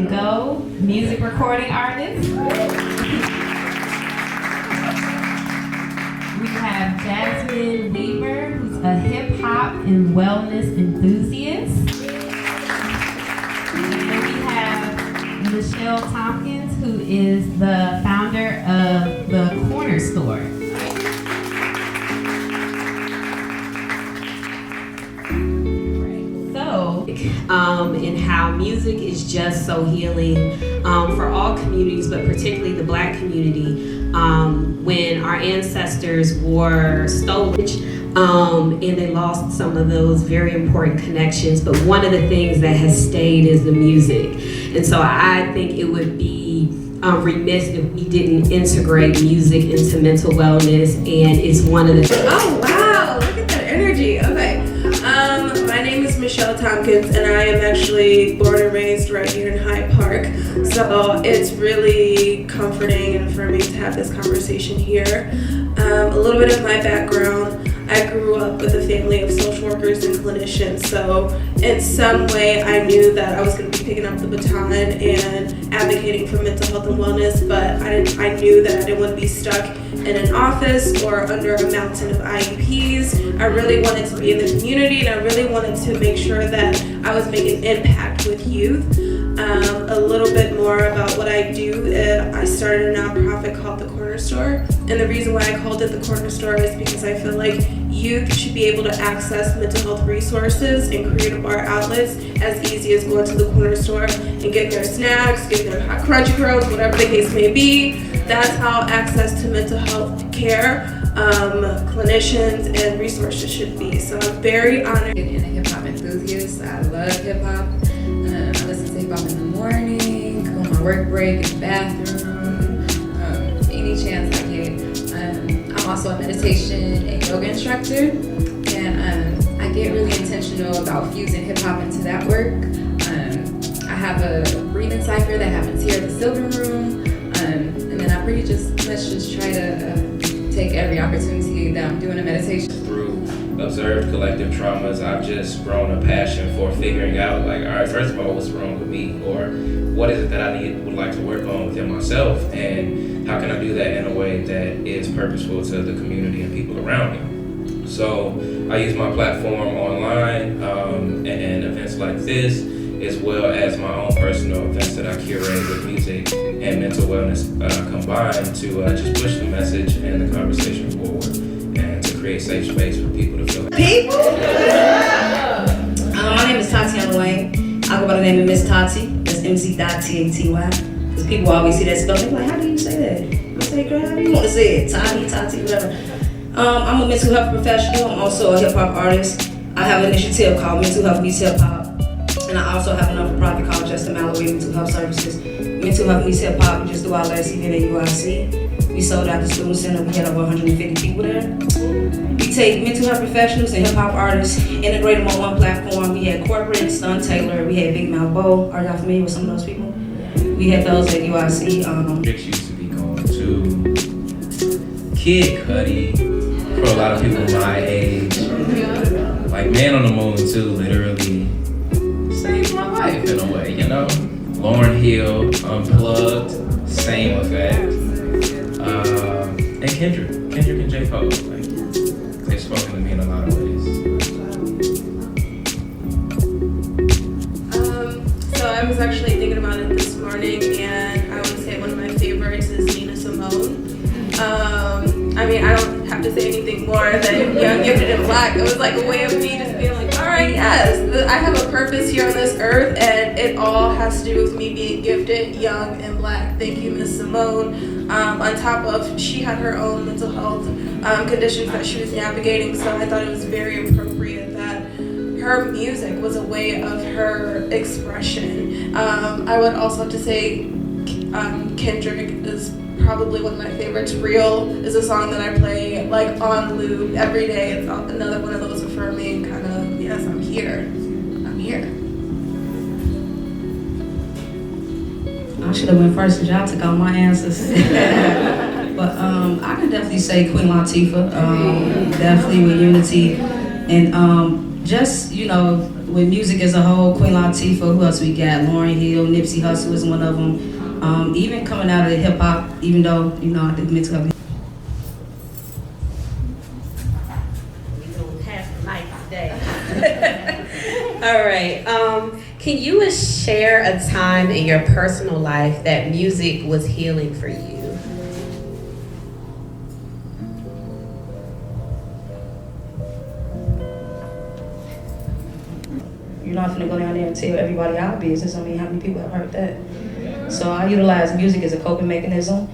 Gogh, music recording artist. We have Jasmin Weaver, who's a hip hop and wellness enthusiast. And we have Michelle Thompkins, who is the founder of the Cornerstore. And how music is just so healing for all communities, but particularly the Black community. When our ancestors were stolen and they lost some of those very important connections, but one of the things that has stayed is the music. And so I think it would be remiss if we didn't integrate music into mental wellness, and it's one of the... Oh wow, look at that energy. Okay. My name is Michelle Thompkins, and I am actually born and raised right here in Hyde Park. So it's really comforting and affirming to have this conversation here. A little bit of my background. I grew up with a family of social workers and clinicians, so in some way I knew that I was going to be picking up the baton and advocating for mental health and wellness, but I knew that I didn't want to be stuck in an office or under a mountain of IEPs. I really wanted to be in the community, and I really wanted to make sure that I was making impact with youth. A little bit more about what I do. I started a nonprofit called the Cornerstore, and the reason why I called it the Cornerstore is because I feel like youth should be able to access mental health resources and creative art outlets as easy as going to the corner store and get their snacks, get their hot crunchy curls, whatever the case may be. That's how access to mental health care, clinicians, and resources should be. So I'm very honored. And a hip hop enthusiast. I love hip hop. I listen to hip hop in the morning, on my work break, in the bathroom, any chance I get. I'm also a meditation and yoga instructor, and I get really intentional about fusing hip hop into that work. I have a breathing cipher that happens here at the Silver Room, and then I pretty much just try to take every opportunity that I'm doing a meditation. Through observed collective traumas, I've just grown a passion for figuring out, like, all right, first of all, what's wrong with me, or what is it that I would like to work on within myself, and how can I do that in a way that is purposeful to the community and people around me. So I use my platform online and events like this, as well as my own personal events that I curate with music and mental wellness combined to just push the message and the conversation forward, and to create safe space for people to feel. People? My name is Tatiana Lane. I go by the name of Miss Tati. That's MC.Taty. Because people always see that spell. They're like, how do you say that? I say, girl, how do you want to say it? Tati, whatever. I'm a mental health professional. I'm also a hip hop artist. I have an initiative called Mental Health Meets Hip Hop. And I also have a non-for-profit called Justin Mallory Mental Health Services. Mental Health Meets Hip Hop, we just do our last event at UIC. We sold out the student center, we had over 150 people there. We take mental health professionals and hip hop artists, integrate them on one platform. We had Corporate, Stun Taylor, we had Big Mouth Bo. Are y'all familiar with some of those people? We had those at UIC. Rich used to be going to Kid Cudi for a lot of people my age. Like Man on the Moon too, literally saved my life in a way, you know? Lauryn Hill, Unplugged, same effect. And Kendrick and J. Cole, like, they've spoken to me in a lot of ways. So I'm was actually thinking about it this morning, and I would say one of my favorites is Nina Simone. I mean, I don't have to say anything more than Young, Gifted, and Black. It was like a way of me just being like, all right, yes, I have a purpose here on this earth, and it all has to do with me being gifted, young, and Black. Thank you, Miss Simone. On top of, she had her own mental health conditions that she was navigating, so I thought it was very appropriate that her music was a way of her expression. I would also have to say Kendrick is probably one of my favorites. Real is a song that I play like on loop every day. It's another one of those affirming kind of, yes, I'm here. I'm here. I should have went first because y'all took all my answers. But I can definitely say Queen Latifah, definitely with Unity. And just, you know, with music as a whole, Queen Latifah, who else we got? Lauryn Hill, Nipsey Hussle is one of them. Even coming out of the hip hop, even though, you know, I did mental health. We don't have the mic today. All right. Can you share a time in your personal life that music was healing for you? You're not gonna go down there and tell everybody our business. I mean, how many people have heard that? So I utilize music as a coping mechanism.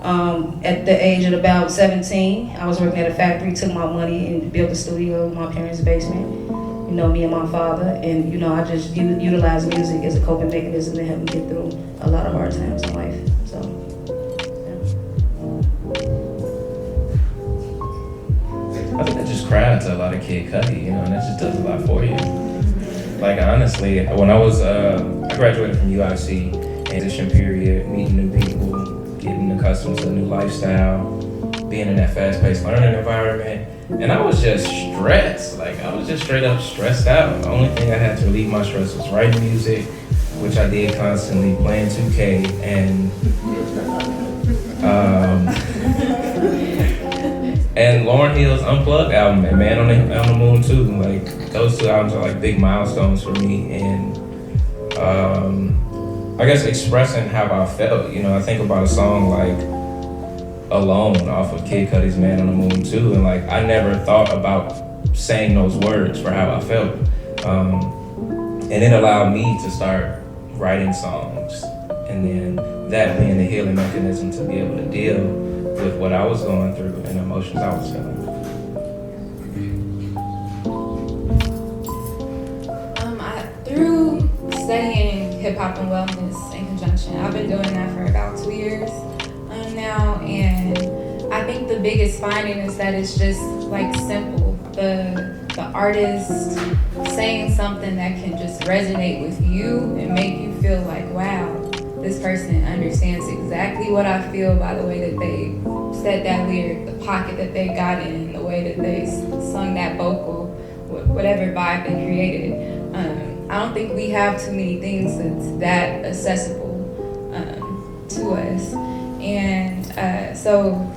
At the age of about 17, I was working at a factory, took my money and built a studio in my parents' basement. You know, me and my father, and you know, I just utilize music as a coping mechanism to help me get through a lot of hard times in life. So, yeah. I think I just cried to a lot of Kid Cudi, you know, and that just does a lot for you. Like honestly, when I graduated from UIC, transition period, meeting new people, getting accustomed to a new lifestyle, being in that fast-paced learning environment, and I was just stressed. Like I was just straight up stressed out. The only thing I had to relieve my stress was writing music, which I did constantly, playing 2K, and Lauryn Hill's Unplugged album and Man on the Moon too. Like those two albums are like big milestones for me, and I guess expressing how I felt. You know, I think about a song like Alone off of Kid Cudi's Man on the Moon too, and like I never thought about saying those words for how I felt, and it allowed me to start writing songs, and then that being the healing mechanism to be able to deal with what I was going through and the emotions I was feeling. Through studying hip hop and wellness in conjunction, I've been doing that for about 2 years now, and I think the biggest finding is that it's just like simple. The artist saying something that can just resonate with you and make you feel like, wow, this person understands exactly what I feel by the way that they said that lyric, the pocket that they got in, the way that they sung that vocal, whatever vibe they created. I don't think we have too many things that's that accessible to us. And so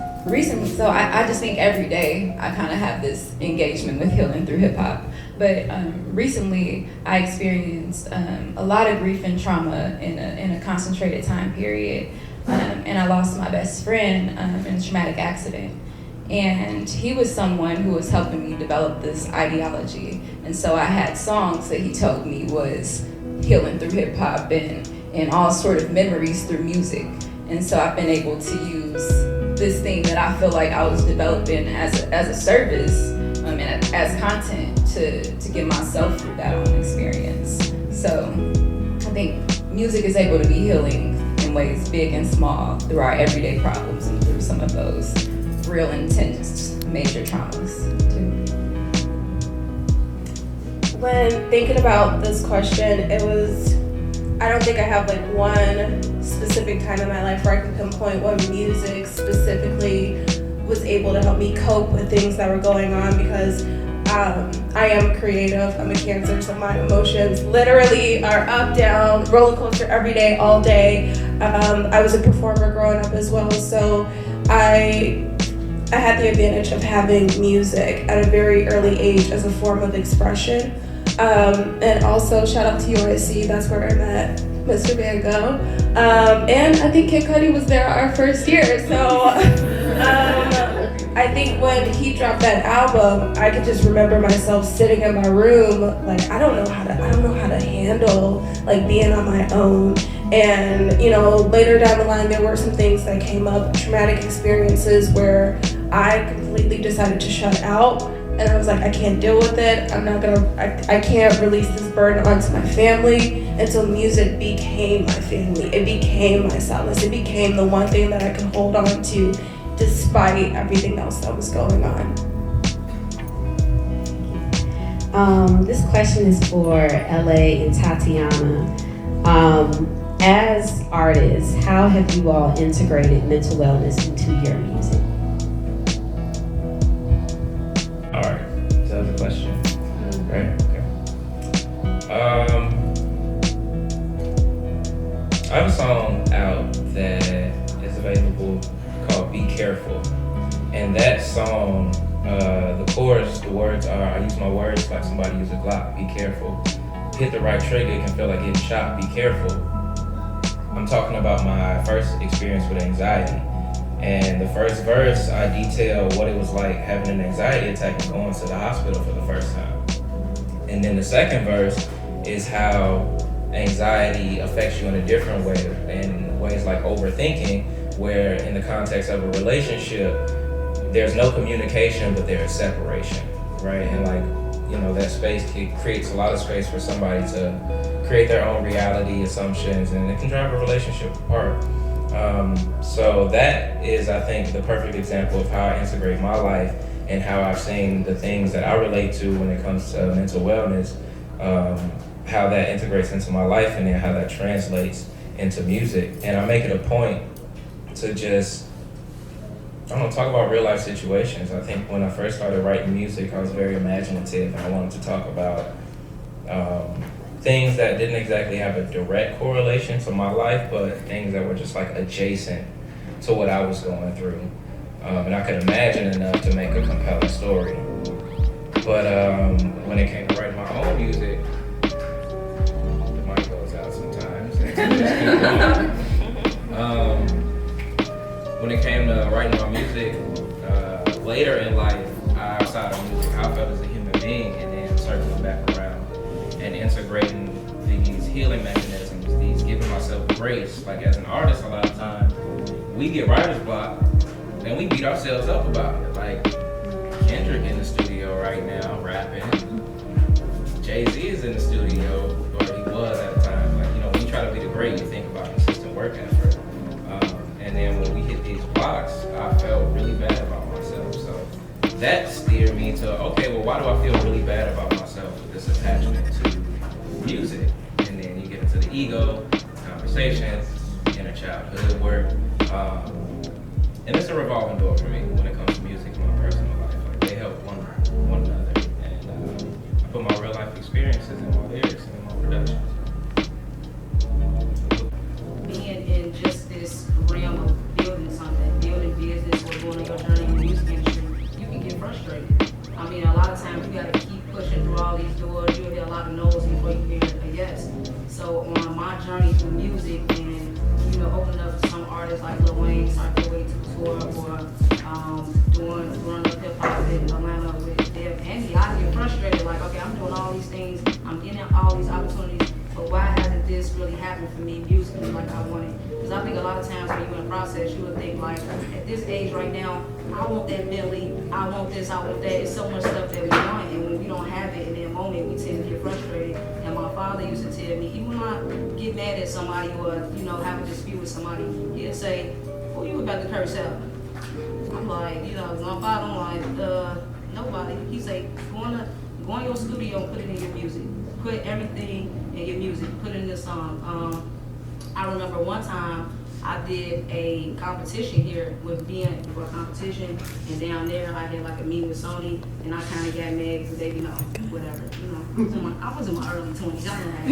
I just think every day I kind of have this engagement with healing through hip hop. But recently I experienced a lot of grief and trauma in a concentrated time period. And I lost my best friend in a traumatic accident. And he was someone who was helping me develop this ideology. And so I had songs that he told me was healing through hip hop and all sort of memories through music. And so I've been able to use this thing that I feel like I was developing as a service and as content to get myself through that own experience. So I think music is able to be healing in ways big and small through our everyday problems and through some of those real intense major traumas too. When thinking about this question, I don't think I have like one specific time in my life where I can pinpoint what music specifically was able to help me cope with things that were going on, because I am creative. I'm a Cancer, so my emotions literally are up, down, roller coaster every day, all day. I was a performer growing up as well, so I had the advantage of having music at a very early age as a form of expression. And also shout out to UIC, that's where I met Mr. Van Gogh. And I think Kid Cudi was there our first year. So I think when he dropped that album, I could just remember myself sitting in my room, like I don't know how to handle like being on my own. And you know, later down the line, there were some things that came up, traumatic experiences where I completely decided to shut out. And I was like, I can't deal with it. I can't release this burden onto my family. And so music became my family. It became my solace. It became the one thing that I could hold on to despite everything else that was going on. This question is for LA and Tatiana. As artists, how have you all integrated mental wellness into your music? All right, so that was a question, right? Okay. I have a song out that is available called "Be Careful," and that song, the chorus, the words are, I use my words like somebody use a Glock. Be careful. Hit the right trigger, it can feel like getting shot. Be careful. I'm talking about my first experience with anxiety. And the first verse, I detail what it was like having an anxiety attack and going to the hospital for the first time. And then the second verse is how anxiety affects you in a different way, in ways like overthinking, where in the context of a relationship, there's no communication, but there is separation, right? And like, you know, that space creates a lot of space for somebody to create their own reality assumptions, and it can drive a relationship apart. So that is, I think, the perfect example of how I integrate my life and how I've seen the things that I relate to when it comes to mental wellness, how that integrates into my life and then how that translates into music. And I make it a point to just, I don't know, talk about real life situations. I think when I first started writing music, I was very imaginative and I wanted to talk about things that didn't exactly have a direct correlation to my life, but things that were just like adjacent to what I was going through. And I could imagine enough to make a compelling story. But when it came to writing my own music, the mic goes out sometimes. When it came to writing my music, later in life, outside of music, I felt as a human being, and then circling back around and integrating these healing mechanisms, these giving myself grace. Like as an artist, a lot of times we get writer's block and we beat ourselves up about it. Like Kendrick in the studio right now rapping. Jay-Z is in the studio, or he was at the time. Like, you know, when you try to be the great, you think about consistent work effort. And then when we hit these blocks, I felt really bad about myself. So that steered me to, okay, well, why do I feel really bad about myself with this attachment to music? And then you get into the ego, conversations, inner childhood work. And it's a revolving door for me when it comes to music and my personal life. Like, they help one another. And I put my real life experiences in my lyrics and in my productions. Being in just this realm of building something, building business, or going on your journey in the music industry, you can get frustrated. I mean, a lot of times you got to keep pushing through all these doors. You'll hear a lot of no's before you hear a yes. So on my journey through music and, you know, opening up to some artists like Lil Wayne, start their way to the tour, or doing Growing Up Hip Hop in Atlanta with Dev Andy, I get frustrated. Like, okay, I'm doing all these things, I'm getting all these opportunities, but why hasn't this really happened for me musically like I wanted? Because I think a lot of times when you're in a process, you would think like, at this age right now, I want that Bentley, I want this, I want that. It's so much stuff that we want, and when we don't have it in that moment, we tend to get frustrated. And my father used to tell me, he would not get mad at somebody or, you know, have a dispute with somebody. He'd say, who you about to curse out? I'm like, you know, my father, I'm like, nobody. He say, go in your studio and put it in your music. Put everything in your music, put it in the song. I remember one time I did a competition here with being for a competition, and down there I had like a meeting with Sony, and I kind of got mad because they, you know, whatever, you know, I was in my early 20s, I don't know.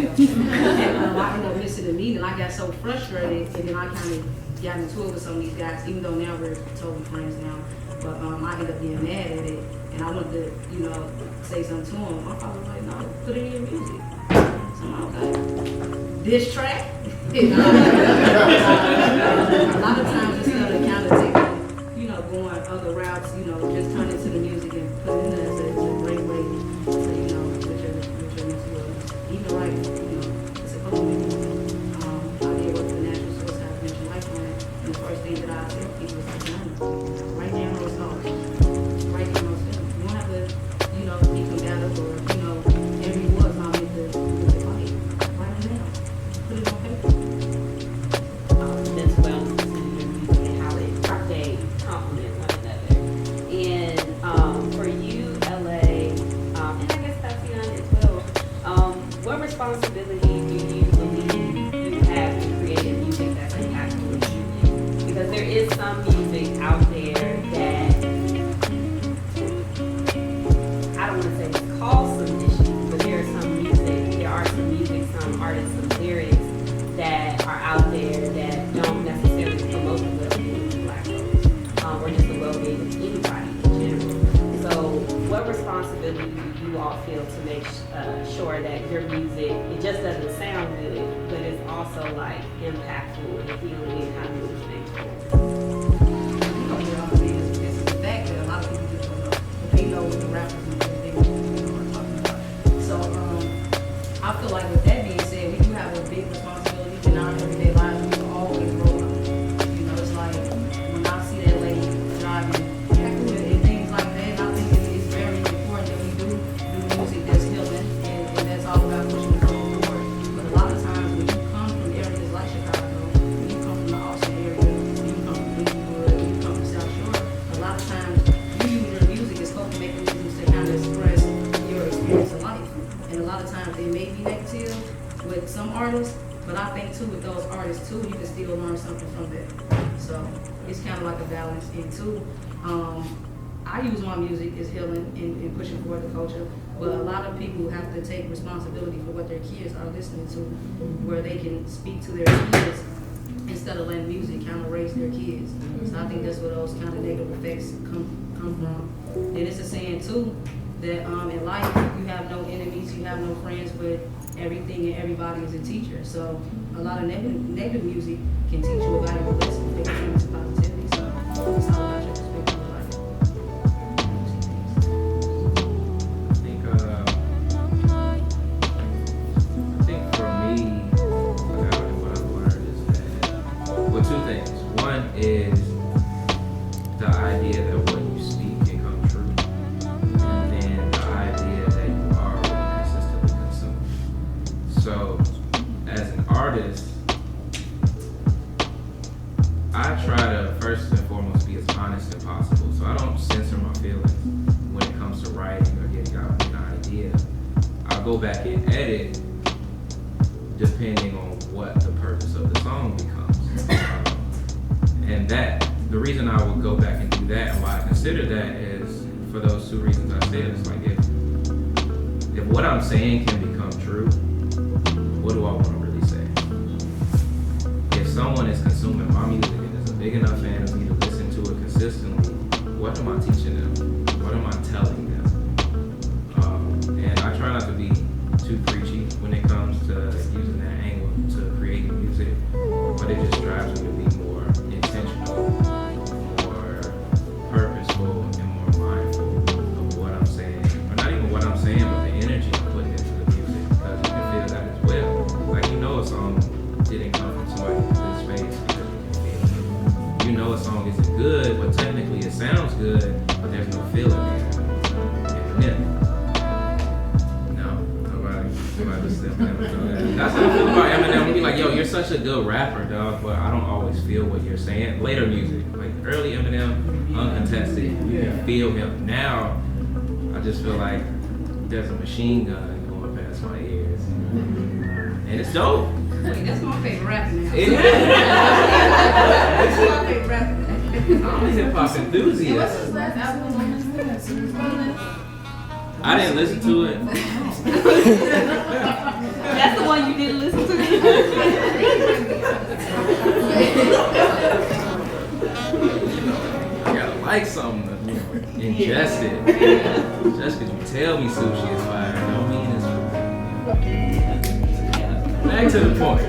And I ended up missing the meeting. I got so frustrated, and then I kind of got into it with some of these guys, even though now we're totally friends now. But I ended up being mad at it, and I wanted to, you know, say something to him. My father was like, no, put it in your music. So I'm like, okay. This track? A lot of times instead of kind of taking, going other routes, just turn it to the music and put it in there. It's a great way to, with your music. Even like, it's a couple of I did work for the National Source Have Mental Life on it. And the first thing that I tell people is like, write down those songs. Write down those things. You don't have to, be combative or, every word I'll make the light. Write it down. Put it on paper. Mental wellness and music and how they complement one another. And for you, LA, and I guess Tatiana as well, what responsibility do you believe you have to create music that's impactful to you? Because there is some music out there that I don't want to say cause some issues, but there are some music, some artists, some lyrics that are out there that don't necessarily promote the well-being of Black folks, or just the well-being of anybody in general. So what responsibility do you all feel to make sure that your music, it just doesn't sound good, but it's also like impactful and healing and how to move things forward? This is the fact that a lot of people just don't know. They know what the rappers and they are talking about. So I feel like with that being said, we do have a big responsibility in our everyday lives. We can always roll up. It's like when I see that lady driving and things like that, I think it's very important that we do music that's healing and that's all about pushing the forward. But a lot of times when you come from areas like Chicago, when you come from the Austin area, when you come from Lincolnwood, when you come from South Shore, a lot of times you use your music as coping mechanisms to kind of express your experience of life. And a lot of times they may be negative with some artists, but I think too with those artists too, you can still learn something from that. So it's kind of like a balance. And too, I use my music as healing and pushing forward the culture, but a lot of people have to take responsibility for what their kids are listening to, where they can speak to their kids instead of letting music kind of raise their kids. So I think that's where those kind of negative effects come from. And it's a saying too, that in life you have no enemies, you have no friends, but everything and everybody is a teacher. So a lot of negative music can teach you a valuable lesson, make you into positivity. So it's all about your perspective of life. I think for me, what I've learned is that, well, two things. One is the idea that what you speak can come true. So, as an artist, I try to first and foremost be as honest as possible. So I don't censor my feelings when it comes to writing or getting out an idea. I'll go back and edit depending on what the purpose of the song becomes. And the reason I would go back and do that and why I consider that is for those two reasons I said. It's like if what I'm saying can become true, what do I want to really say? If someone is consuming my music and is a big enough fan of me to listen to it consistently, what am I teaching them? What am I telling them? And I try not to be too preachy when it comes to using that angle to creating music, but it just drives me to be more intentional, more purposeful, and more mindful of what I'm saying. Or not even what I'm saying, but the energy I'm putting into the music, because you can feel that as well. Like, a song didn't come from somebody in this space because you can feel it. You know a song isn't good, but technically it sounds good, but there's no feeling there. Eminem. No, nobody listens to Eminem. That's how I feel about Eminem. We'll be like, yo, you're such a good rapper, dog, but I don't always feel what you're saying. Later music, like early Eminem, uncontested, you can feel him. Now, I just feel like there's a machine gun going past my ears. And it's dope. Wait, that's my favorite rapper now. It is. That's my favorite rapper. I'm a hip hop enthusiast. What's his last album on his list? I didn't listen to it. That's the one you didn't listen to? I gotta like something to ingest it. Just because you tell me sushi is fire, don't mean it's. Back to the point.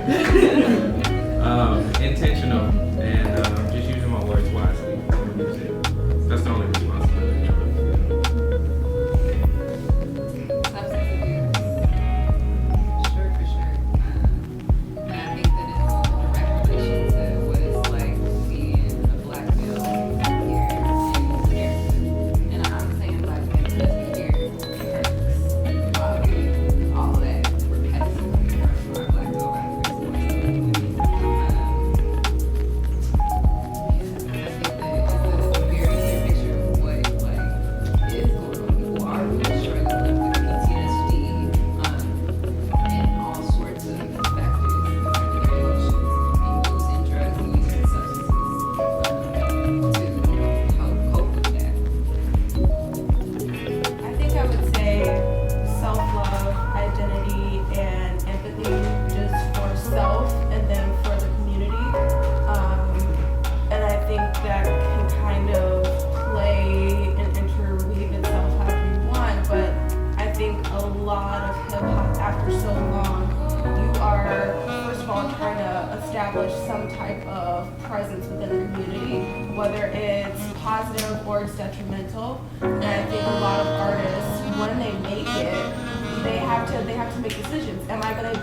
establish some type of presence within the community, whether it's positive or it's detrimental. And I think a lot of artists, when they make it, they have to make decisions. Am I gonna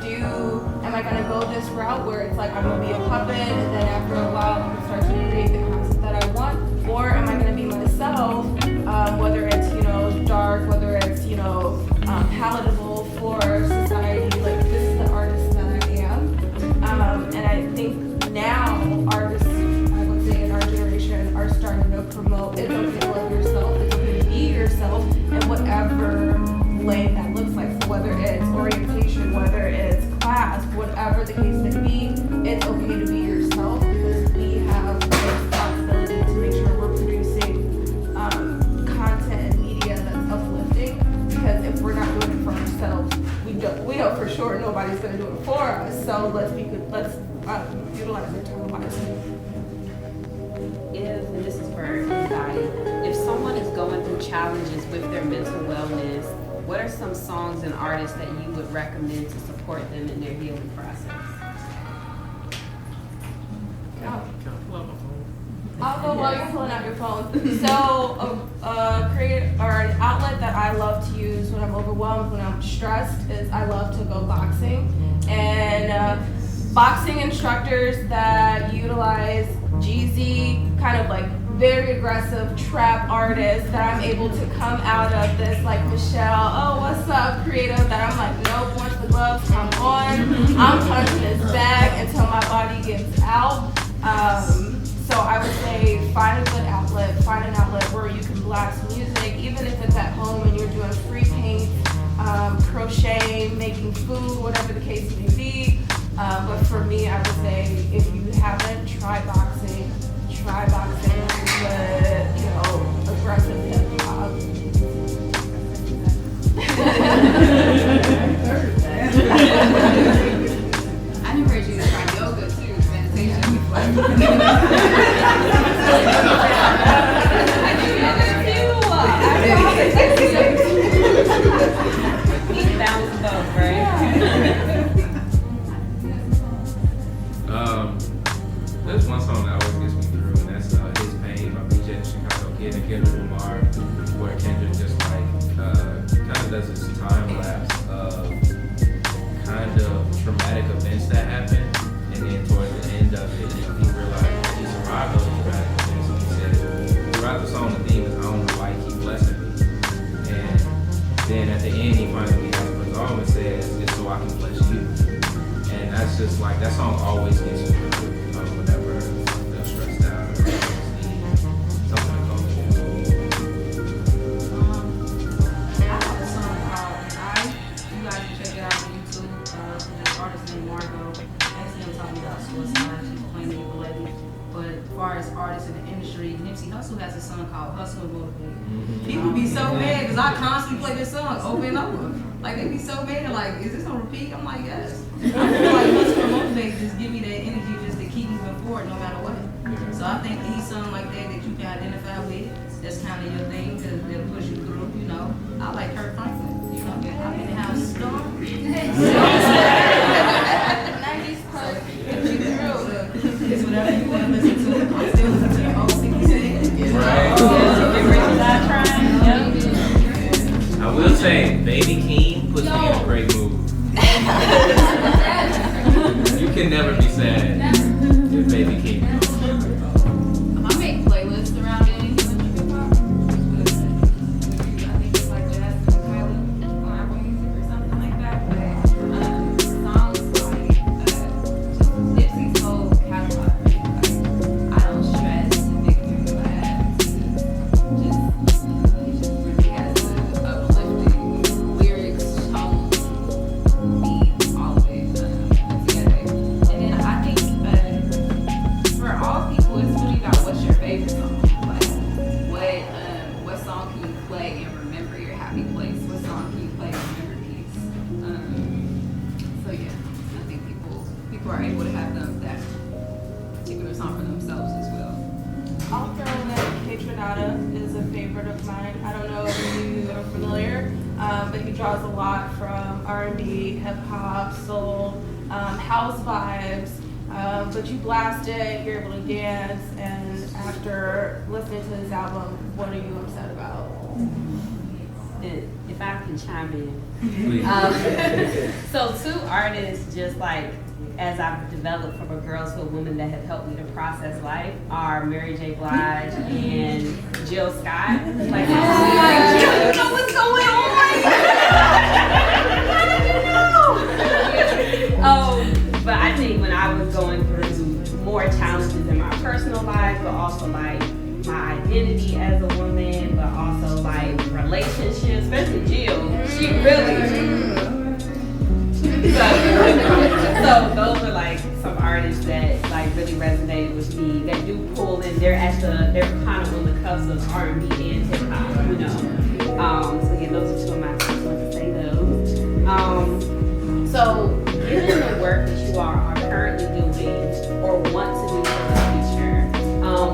go this route where it's like I'm gonna be a puppet and then after a while I'm gonna start to create the concept that I want? Or am I gonna be myself, whether it's, dark, whether it's, palatable for society, like this is the artist that I am. And I think now artists, I would say in our generation, are starting to promote it's okay to love yourself, it's okay to be yourself in whatever lane that looks like. So whether it's orientation, whether it's class, whatever the case may be, it's okay to be yourself because we have the responsibility to make sure we're producing content and media that's uplifting. Because if we're not doing it for ourselves, we know for sure nobody's going to do it for us. So let's be good. Let's utilize our time wisely. And this is for everybody, if someone is going through challenges with their mental wellness, what are some songs and artists that you would recommend to support them in their healing process? I'll go while you're pulling out your phone. So, an outlet that I love to use when I'm overwhelmed, when I'm stressed, is I love to go boxing. And boxing instructors that utilize Jeezy, kind of like very aggressive trap artists, that I'm able to come out of this like Michelle, oh what's up creative, that I'm like, nope, once the gloves come on, I'm punching this bag until my body gets out. So I would say find a good outlet, find an outlet where you can blast music, even if it's at home and you're doing free paint, crocheting, making food, whatever the case may be. But for me, I would say if you haven't, try boxing with, aggressive hip hop. I encourage you to try yoga too, meditation before. Balance both, right? There's one song that always gets me through, and that's His Pain by BJ Chicago Kid and Kendrick Lamar, where Kendrick just kind of does this time lapse of kind of traumatic events that happen, and then towards the end of it, he realized that he survived those traumatic events, and he said, throughout the song, the theme is, I don't know why he keeps blessing me. And then at the end, he finally has a resolve and says, it's so I can bless you. And that's just like, that song always gets me through whenever I feel stressed out or I just need something to go through. I have a song called I. You guys can check it out on YouTube. This artist named Marz. Actually, I'm talking about suicide. She's playing people lately. But as far as artists in the industry, Nipsey Hussle has a song called Hustle and Motivate. People be so mad because I constantly play this song over and over. Like, they be so mad, like, is this on repeat? I'm like, yes. I feel like Hustle and Motivate just give me that energy just to keep moving forward no matter what. So I think any song like that you can identify with, that's kind of your thing, because they'll push you through, I like Kurt Franklin, I'm in the house storm. 90s part, push you through. It's whatever you want to listen to. I'm still listening to your old 66. I will say, Baby Keem puts me in a great mood. You can never be sad if Baby Keem comes. I make playlists around it. I think it's like Jasmin Weaver on Apple Music or something like that. But songs like Nipsey's whole catalog, like I Don't Stress, Make Me Glad, he just really has the uplifting lyrics, tone, beat, all of it together. And then I think for all people, it's really about what's your favorite song. Like, what song can you play and remember your happy place? What song can you play and remember peace? So yeah, I think people are able to have that particular song for themselves as well. I'll throw in that K Tronada is a favorite of mine. I don't know if you are familiar, but he draws a lot from R&B, hip hop, soul, house vibes. But you blast it, you're able to dance, and after listening to this album, what are you upset about? If I can chime in. So two artists, just like as I've developed from a girl to a woman that have helped me to process life, are Mary J. Blige and Jill Scott. Like, you know what's going on right now? But I think when I was going through more challenges in my personal life, but also like my identity as a woman, but also like relationships, especially Jill, she really. So those are like some artists that like really resonated with me. That do pull in. They're kind of on the cusp of R&B and hip hop, you know. So yeah, those are two of my first ones to say those. So given the work that you are currently doing or want to do for the future,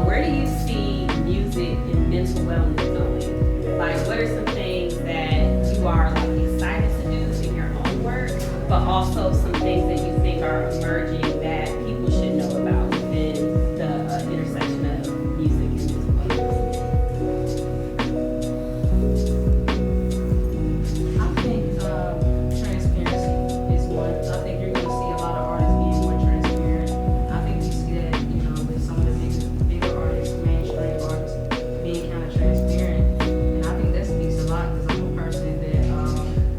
where do you see music and mental wellness going? Like, what are some things that you are like excited to do in your own work, but also some things that you think are emerging that people should know about within the intersection of music and mental wellness? I think transparency is one. I think you're going to see a lot of artists being more transparent. I think we see that, you know, with some of the bigger artists, mainstream artists, being kind of transparent. And I think that speaks a lot because I'm a person that,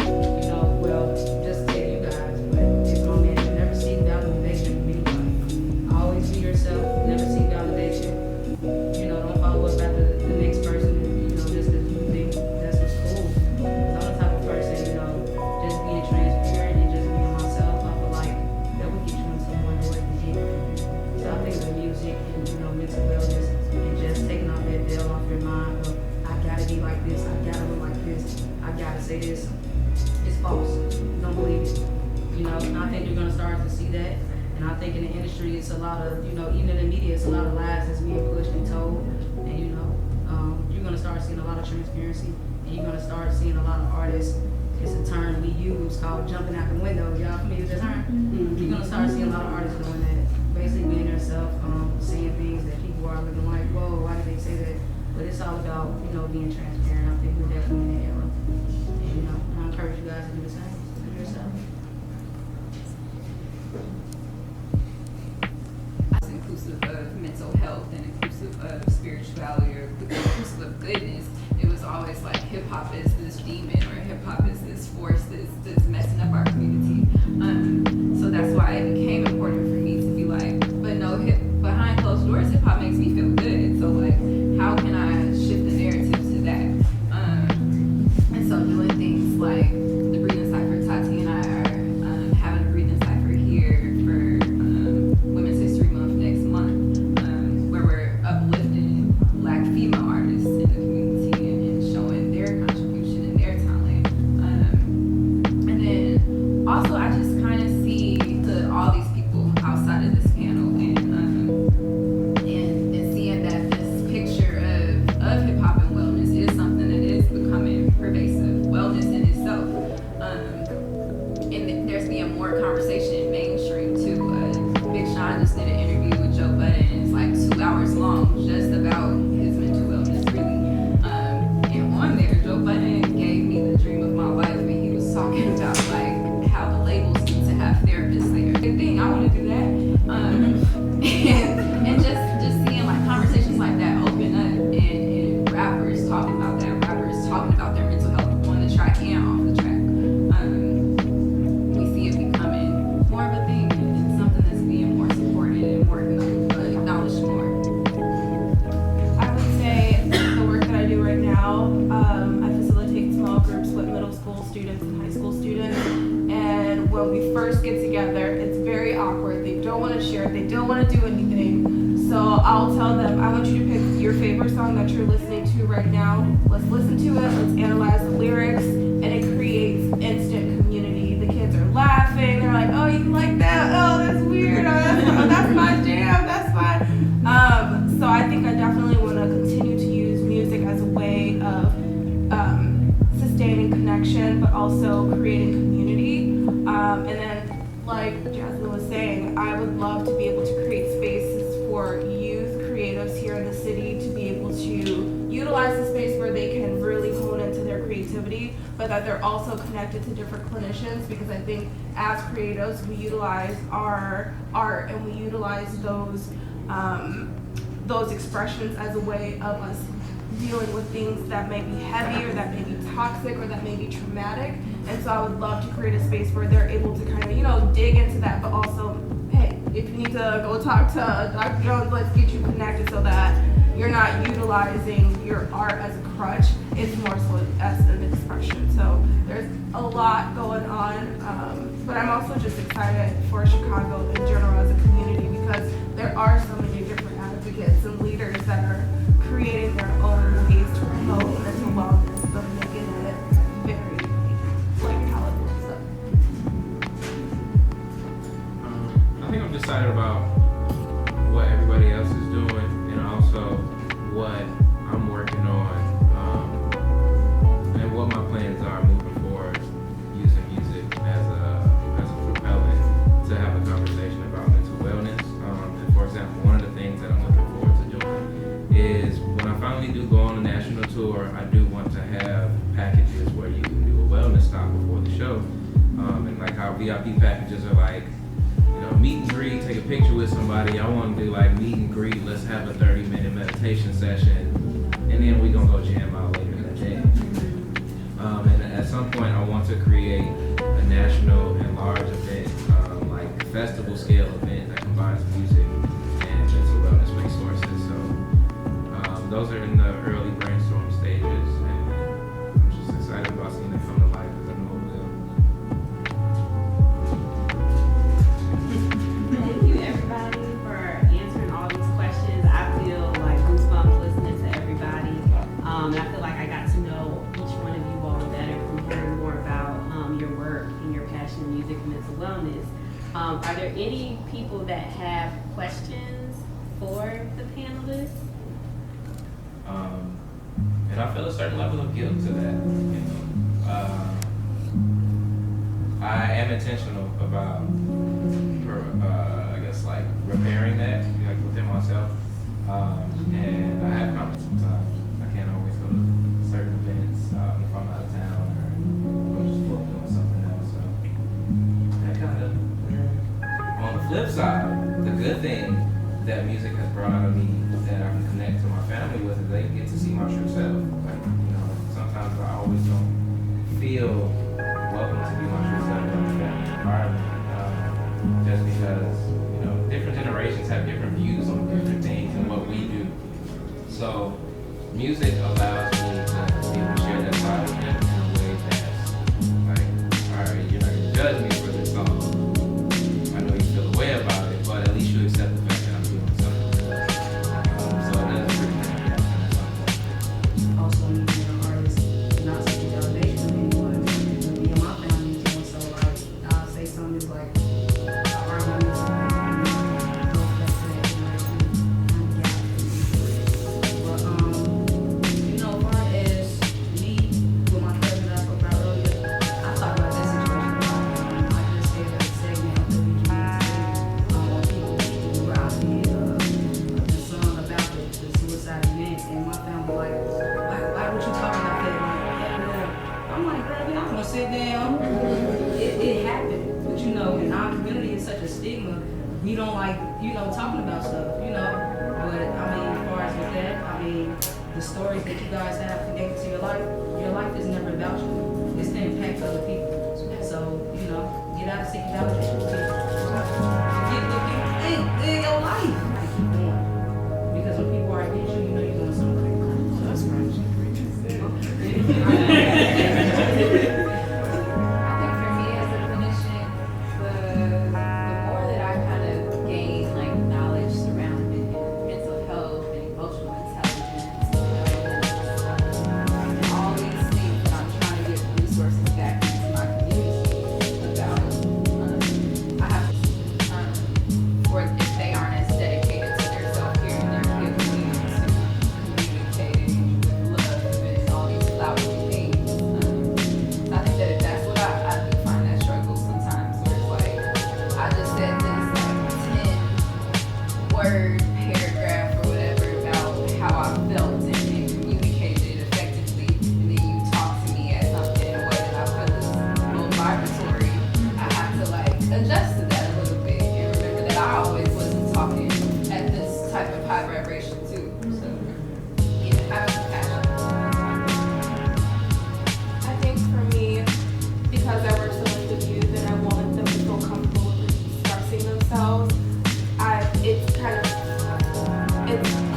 you know, well, just to tell you guys, but it's my man, never seek validation from anybody. Always be yourself, never seek validation. You know, don't follow up after the next person, you know, just because you think that's what's cool. 'Cause I'm the type of person, you know, just being transparent and just being myself, I feel like that would get you into more than what you need. So I think the music and, you know, mental wellness and just taking off that veil off your mind of, I gotta be like this, I gotta look like this, I gotta say this, it's false. Don't believe it. You know, and I think you're gonna start to see that. And I think in the industry, it's a lot of, you know, even in the media, it's a lot of lies that's being pushed and told. And, you know, you're going to start seeing a lot of transparency. And you're going to start seeing a lot of artists. It's a term we use called jumping out the window. Y'all familiar with that term? You're going to start seeing a lot of artists doing that. Basically being themselves, saying things that people are looking like, whoa, why did they say that? But it's all about, you know, being transparent. I think we're definitely in that era. And, you know, I encourage you guys to do the same. Do yourself. Inclusive of mental health and inclusive of spirituality or inclusive of goodness. It was always like hip hop is this demon or hip hop is this force that's messing up our community. So that's why it became important for me to be like, but no, behind closed doors, hip hop makes me feel good. So like, how can I shift the narrative to that? And so doing things like the Breathing Cipher, Tati and I are having a Breathing Cipher here for Women's History Month next month, where we're uplifting Black female artists in the community and showing their contribution and their talent. And then also I just kind of see all these people outside of this panel and seeing that this picture of hip hop and wellness is something that is becoming pervasive. Wellness in itself. And there's being more conversation in mainstream too. Big Sean just did an interview with Joe Budden. It's like 2 hours long, just about his mental wellness, really. And on there, Joe Budden gave me the dream of my life, and he was talking about like how the labels need to have therapists there. Good thing, I want to do that. And just seeing like conversations like that open up, and rappers talking about that, rappers talking about their mental health on the track and off the track. We see it becoming more of a thing. It's something that's being more supported and more acknowledged more. I would say the work that I do right now, I facilitate small groups with middle school students and high school students. And when we first get together, it's very awkward. They don't want to share. They don't want to do anything. So I'll tell them, I want you to pick your favorite song that you're listening to right now. Let's listen to it. Let's analyze the lyrics. And it creates instant community. The kids are laughing. They're like, oh, you like that? Oh, that's weird. Oh, that's my jam. That's fine. So I think I definitely want to continue to use music as a way of sustaining connection, but also creating community. And then, like Jasmin was saying, I would love to be able to create spaces for youth creatives here in the city to be able to utilize the space where they can really hone into their creativity, but that they're also connected to different clinicians, because I think as creatives, we utilize our art and we utilize those expressions as a way of us dealing with things that may be heavy or that may be toxic or that may be traumatic. And so I would love to create a space where they're able to kind of, dig into that, but also, hey, if you need to go talk to Dr. Jones, let's get you connected so that you're not utilizing your art as a crutch. It's more so as an expression. So there's a lot going on, but I'm also just excited for Chicago in general as a community, because there are so many different advocates and leaders that are creating their own ways to promote mental wellness, but making it very palatable. So. I think I'm excited about what everybody else is doing, and also what I'm working on, and what my plans are moving forward, using music as a propellant to have a conversation about mental wellness. And for example, one of the things that I'm looking forward to doing is when I finally do go on a national tour, I do want to have packages where you can do a wellness stop before the show. And like how VIP packages are like, meet and greet, take a picture with somebody. I want to do like meet and greet, let's have a 30-minute meditation session, and then we gonna go jam out later that day. And at some point I want to create a national and large event, like festival scale event that combines music and mental wellness resources. So those are in the early brainstorm stages, and I'm just excited about seeing it come to life, because I know it will. Thank you, everybody, for answering all these questions. I feel like goosebumps listening to everybody. And I feel like I got to know each one of you all better from hearing more about your work and your passion in music and mental wellness. Are there any people that have questions for the panelists? And I feel a certain level of guilt to that. I am intentional about, like repairing that, like within myself. And I have comments sometimes. I can't always go to certain events if I'm out of town or I'm just booked doing something else. So that kind of. On the flip side, the good thing that music has brought out of me that I can connect to my family with is they get to see my true self. Like, sometimes I always don't feel welcome to be my true self in the family environment, just because, different generations have different views on different things and what we do. So music allows me to be able to share that side of them in a way that's like, all right, you're not gonna judge me for this song. I know you feel a way about it, but at least you accept the fact that I'm doing something. So that's pretty good. Also, me being an artist, not seeking validation of anyone, me and my family too. So like, I'll say something that's like, around my music, we don't like, talking about stuff, but I mean, as far as with that, I mean, the stories that you guys have connected to your life is never about you. It's the impact of other people. So, get out of seeking validation. Get in your life. You gotta keep going. Because when people are against you, you're doing something right. So that's right. I word, paragraph, or whatever about how I felt and communicated effectively, and then you talk to me as something in a way that I feel is more vibratory, I have to like adjust to that a little bit and remember that I always wasn't talking at this type of high vibration too. So yeah, I don't passion. I think for me, because I work so much with youth and I want them to feel comfortable with expressing themselves, it's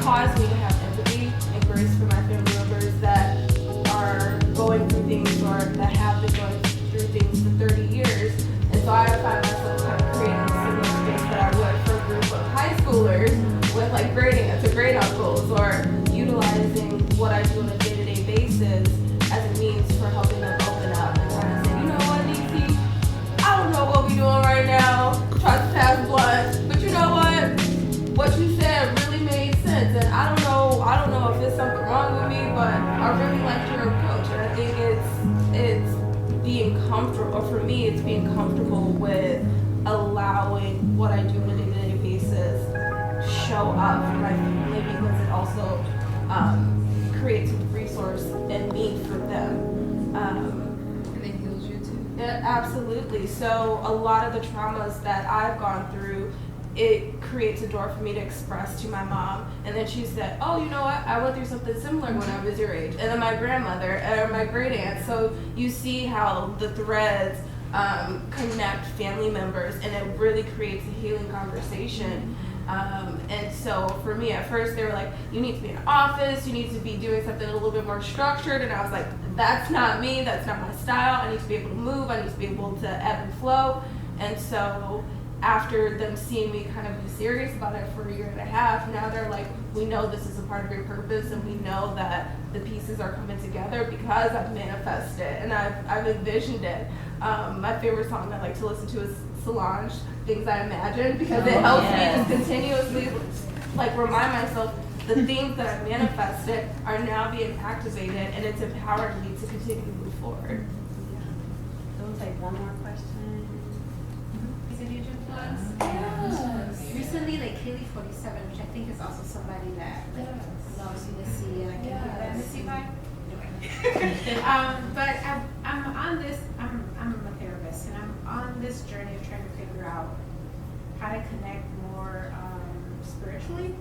caused me to have empathy and grace for my family members that are going through things or that have been going through things for 30 years. And so I find myself kind of creating a similar space that I would for a group of high schoolers with like grading to grade uncles, or utilizing what I do on a day-to-day basis as a means for helping them open up and kind of say, you know what, DC, I don't know what we're doing right now, try to pass blunt, but you know what you said really made sense, and I don't know if there's something wrong with me, but I really liked your approach, and I think it's being comfortable, or for me, it's being comfortable with allowing what I do on a day-to-day basis show up for my family, because it also creates a resource and need for them. And it heals you too. Yeah, absolutely. So a lot of the traumas that I've gone through, it creates a door for me to express to my mom. And then she said, oh, you know what? I went through something similar when I was your age. And then my grandmother and my great aunt. So you see how the threads connect family members, and it really creates a healing conversation. And so for me, at first they were like, you need to be in an office, you need to be doing something a little bit more structured. And I was like, that's not me, that's not my style. I need to be able to move, I need to be able to ebb and flow. And so after them seeing me kind of be serious about it for a year and a half, now they're like, we know this is a part of your purpose, and we know that the pieces are coming together because I've manifested it and I've envisioned it. My favorite song I like to listen to is Solange, Things I Imagine, because it helps me just continuously like remind myself the things that I've manifested are now being activated, and it's empowering me to continue to move forward. So we'll take one more question. Is it your class? Yes. Recently, like Haley 47, which I think is also somebody that like loves Missy, and I can hear that Missy vibe. But I'm on this. I'm a therapist, and I'm on this journey of trying to figure out how to connect more spiritually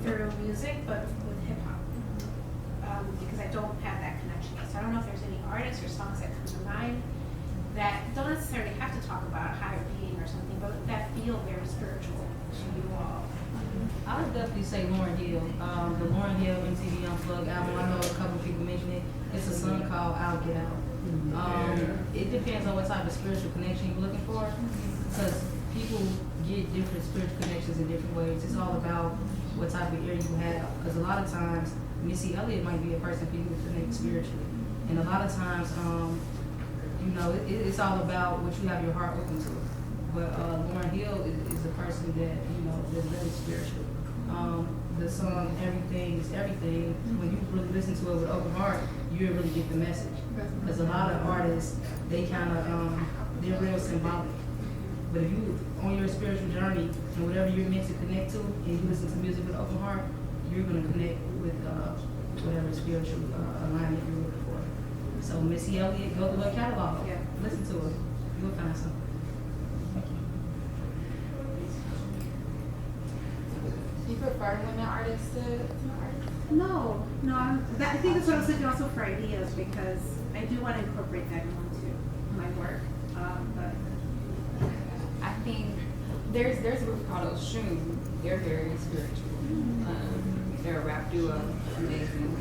through music, but with hip hop, because I don't have that connection. So I don't know if there's any artists or songs that come to mind that don't necessarily have to talk about higher being or something, but that feel very spiritual to you all. I would definitely say Lauryn Hill. The Lauryn Hill MTV Unplugged album, I know a couple people mentioned it. It's a song called I'll Get Out. It depends on what type of spiritual connection you're looking for, because people get different spiritual connections in different ways. It's all about what type of ear you have, because a lot of times Missy Elliott might be a person people connect spiritually, and a lot of times it's all about what you have your heart open to. But Lauryn Hill is a person that is very spiritual. The song Everything is Everything, when you really listen to it with open heart, you really get the message. Because a lot of artists, they kind of they're real symbolic. But if you on your spiritual journey and whatever you're meant to connect to, and you listen to music with open heart, you're gonna connect with whatever spiritual alignment you're looking for. So Missy Elliott, go to her catalog, listen to her, you'll find something. Do you prefer women artists to artists? No, I think that's what I was looking also for ideas, because I do want to incorporate that into my work. But I think there's a group called Oshun. They're very spiritual. They're a rap duo, amazing.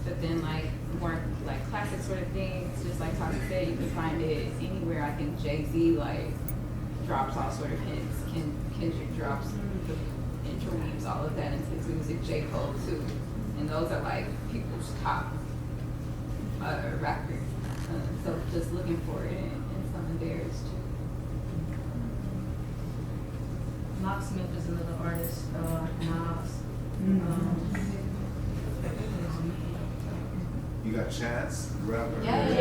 But then like more like classic sort of things, just like Tati said, you can find it anywhere. I think Jay-Z like drops all sort of hints. Kendrick drops, interweaves all of that into his music. J. Cole too, and those are like people's top rappers. So just looking for it in some of theirs too. Locksmith is another artist, Marz. You got Chance, the rapper. That's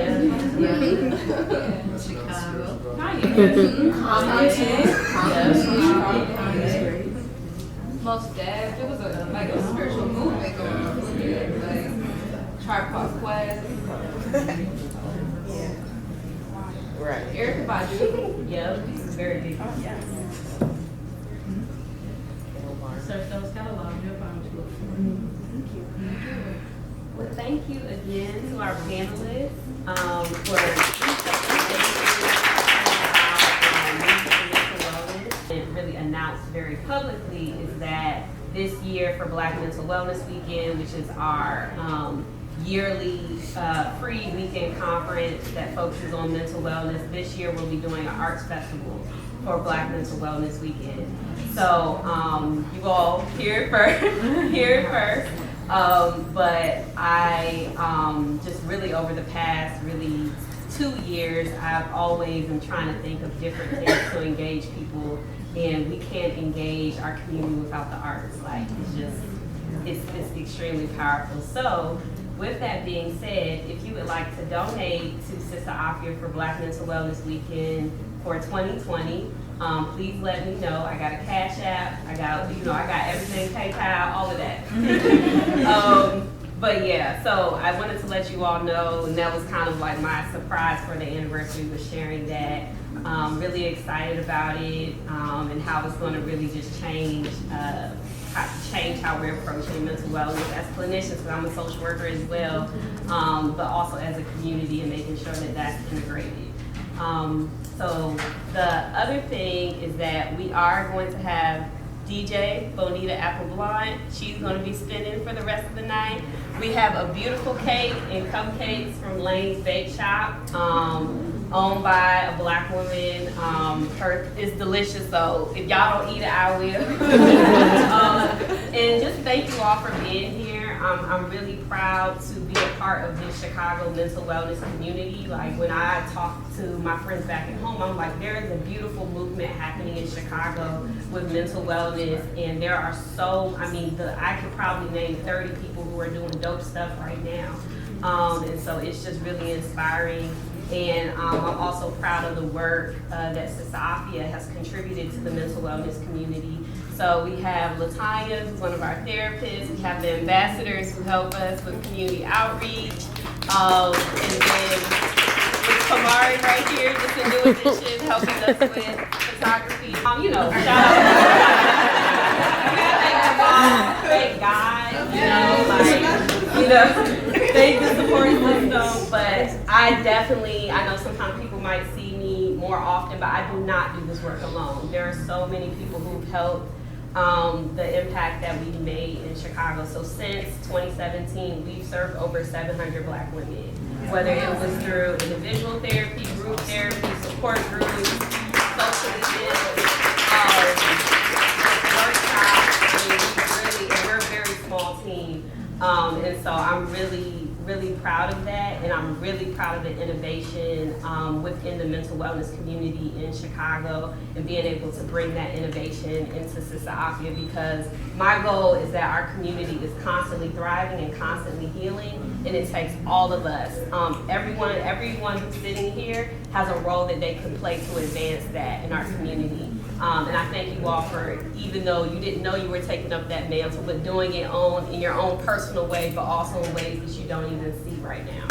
Chicago. another Kanye. spiritual brother. Kanye. Most Def. It was like a spiritual movement going on here. Like Tribe Called Quest. Yeah. Right. Erykah Badu. Yep, very big. Oh, yes. Search those catalogs, you'll find what you look for. Thank you. Well, thank you again to our panelists for and really announced very publicly is that this year for Black Mental Wellness Weekend, which is our yearly free weekend conference that focuses on mental wellness, this year we'll be doing an arts festival for Black Mental Wellness Weekend. So you all hear it first. But I just really over the past 2 years, I've always been trying to think of different things to engage people, and we can't engage our community without the arts. Like it's extremely powerful. So with that being said, if you would like to donate to Sista Afya for Black Mental Wellness Weekend for 2020, please let me know. I got a Cash App. I got everything, PayPal, all of that. But yeah, so I wanted to let you all know, and that was kind of like my surprise for the anniversary, was sharing that. Really excited about it, and how it's going to really just change how we're approaching mental wellness as clinicians, because I'm a social worker as well, but also as a community, and making sure that that's integrated. So the other thing is that we are going to have DJ Bonita Appleblonde. She's going to be spinning for the rest of the night. We have a beautiful cake and cupcakes from Lane's Bake Shop, owned by a Black woman. It's delicious, so if y'all don't eat it, I will. And just thank you all for being here. I'm really proud to be a part of this Chicago mental wellness community. Like when I talk to my friends back at home, I'm like, there is a beautiful movement happening in Chicago with mental wellness, and there are I could probably name 30 people who are doing dope stuff right now. And so it's just really inspiring. And I'm also proud of the work that Sista Afya has contributed to the mental wellness community. So we have Latanya, who's one of our therapists. We have the ambassadors who help us with community outreach. And then with Camari right here, just a new addition, helping us with photography. Shout out. Thank God, thank the support system. But I know sometimes people might see me more often, but I do not do this work alone. There are so many people who've helped the impact that we've made in Chicago. So since 2017, we've served over 700 Black women, whether it was through individual therapy, group therapy, support groups, social events, workshops. We're a very small team. And so I'm really proud of that, and I'm really proud of the innovation within the mental wellness community in Chicago, and being able to bring that innovation into Sista Afya, because my goal is that our community is constantly thriving and constantly healing, and it takes all of us. Everyone who's sitting here has a role that they can play to advance that in our community. And I thank you all for, even though you didn't know you were taking up that mantle, but doing it in your own personal way, but also in ways that you don't even see right now.